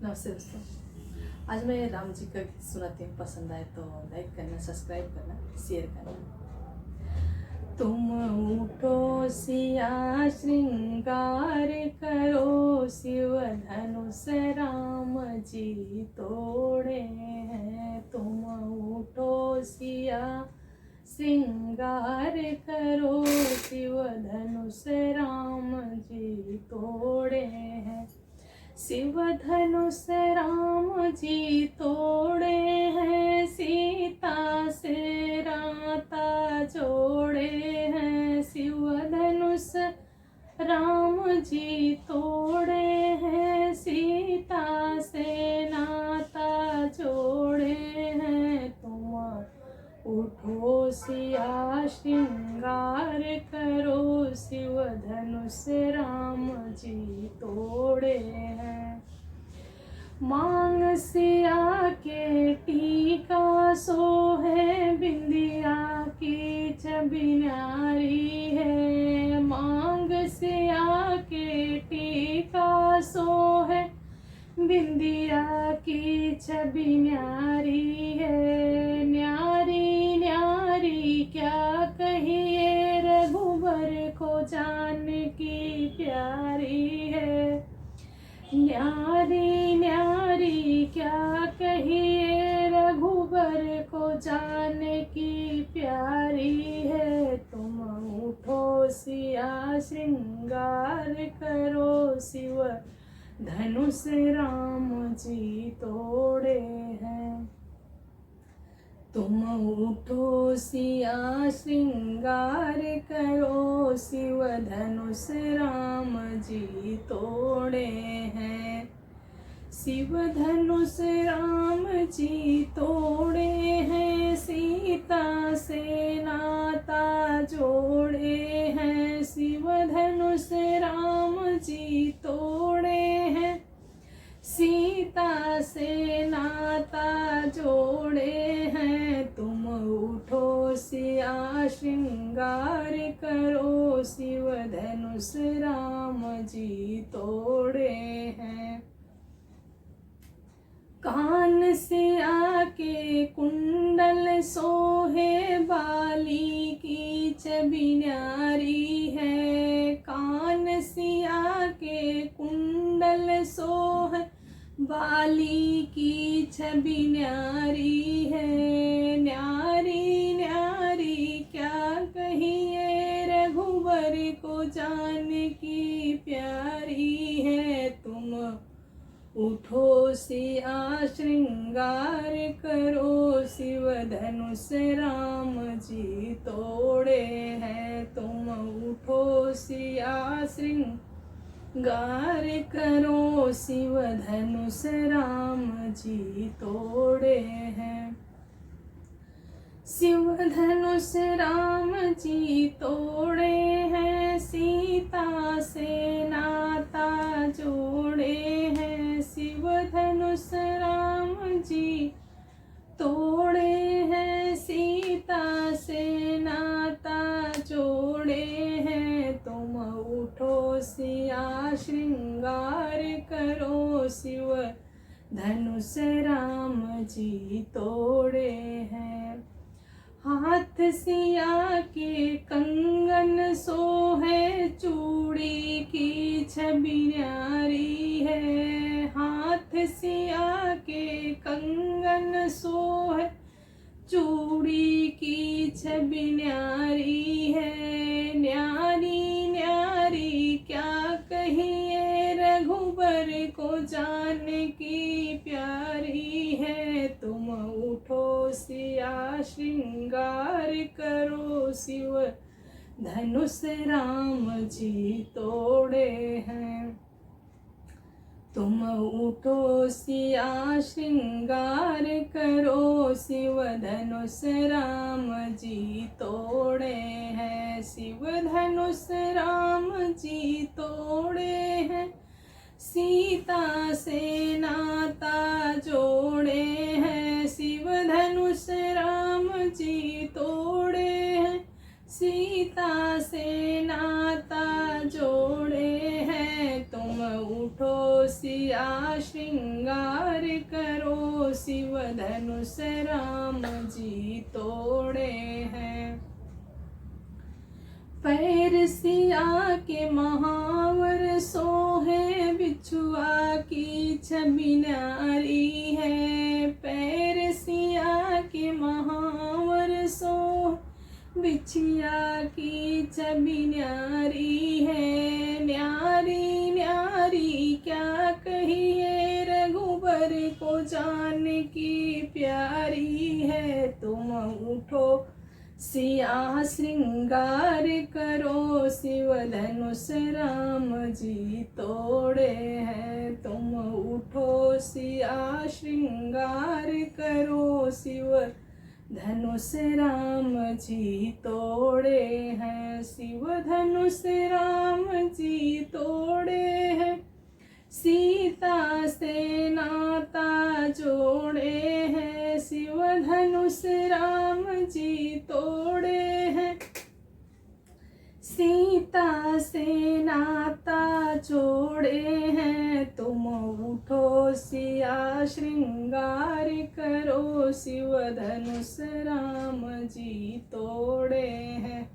नमस्ते दोस्तों। आज मैं राम जी का गीत सुनाती हूँ। पसंद आए तो लाइक करना, सब्सक्राइब करना, शेयर करना। तुम उठो सिया श्रृंगार करो, शिव धनुष राम जी तोड़े हैं। तुम उठो सिया श्रृंगार करो, शिव धनुष राम जी तोड़े हैं। शिव धनुष राम जी तोड़े हैं, सीता से नाता जोड़े हैं। शिव धनुष राम जी तोड़े हैं, सीता से नाता जोड़े हैं। तुम उठो सिया श्रृंगार करो, शिव धनुष राम जी तोड़े हैं। मांग सिया के टीका सोहे, बिंदिया की छवि न्यारी है। मांग सिया के टीका सोहे, बिंदिया की छवि न्यारी है। न्यारी न्यारी क्या कहिए, रघुबर को जान की प्यारी है। न्यारी न्यारी क्या कहिए, रघुबर को जान की प्यारी है। तुम उठो सिया श्रृंगार करो, शिव धनुष राम जी तोड़े हैं। तुम उठो सिया श्रृंगार करो, शिव धनुष राम जी तोड़े हैं। शिव धनुष राम जी तोड़े हैं, सीता से नाता जोड़े हैं। शिव धनुष राम जी तोड़े हैं, सीता से नाता जोड़े हैं। तुम उठो सिया श्रृंगार करो, शिव धनुष राम जी तोड़े हैं। कान सिया के कुंडल सोहे, बाली की छवि न्यारी है। कान सिया के कुंडल सोहे, बाली की छवि न्यारी है। न्यारी न्यारी क्या कहिए, रघुबर को जान की प्यारी है। तुम उठो सिया श्रृंगार करो, शिव धनुष राम जी तोड़े हैं। तुम उठो सिया श्रृंगार करो, शिव धनुष राम जी तोड़े हैं। शिव धनुष राम जी तोड़े हैं, सीता से नाता जोड़े हैं। शिव धनुष राम जी तोड़े हैं, सीता से नाता जोड़े हैं। तुम उठो सिया श्रृंगार करो, शिव धनुष राम जी तोड़े हैं। हाथ सिया के कंगन सोहे, चूड़ी की छवि न्यारी है। हाथ सिया के कंगन सोहे, चूड़ी की छवि न्यारी है। न्यारी न्यारी क्या कहिए, रघुबर को जान की प्यारी है। तुम उठो सिया श्रृंगार करो, शिव धनुष राम जी तोड़े हैं। तुम उठो सिया श्रृंगार करो, शिव धनुष राम जी तोड़े हैं। शिव धनुष राम जी तोड़े हैं, सीता से नाता जोड़े हैं। शिव धनुष राम जी तोड़े हैं, सीता से नाता जोड़े हैं। तुम उठो सिया सिया श्रृंगार करो, शिव धनुष राम जी तोड़े हैं। पैर सिया के महावर सोहे, बिछुआ की छवि न्यारी है। पैर सिया के महावर सोहे, बिछिया की छवि न्यारी है। न्यारी न्यारी क्या कहिए, रघुबर को जान की प्यारी है। तुम उठो सिया श्रृंगार करो, शिव धनुष राम जी तोड़े हैं। तुम उठो सिया श्रृंगार करो, शिव धनुष राम जी तोड़े हैं। शिव धनुष राम जी तोड़े हैं। सीता से नाता जोड़े हैं, शिव धनुष राम जी तोड़े हैं। सीता से नाता जोड़े हैं। तुम उठो सिया श्रृंगार करो, शिव धनुष राम जी तोड़े हैं।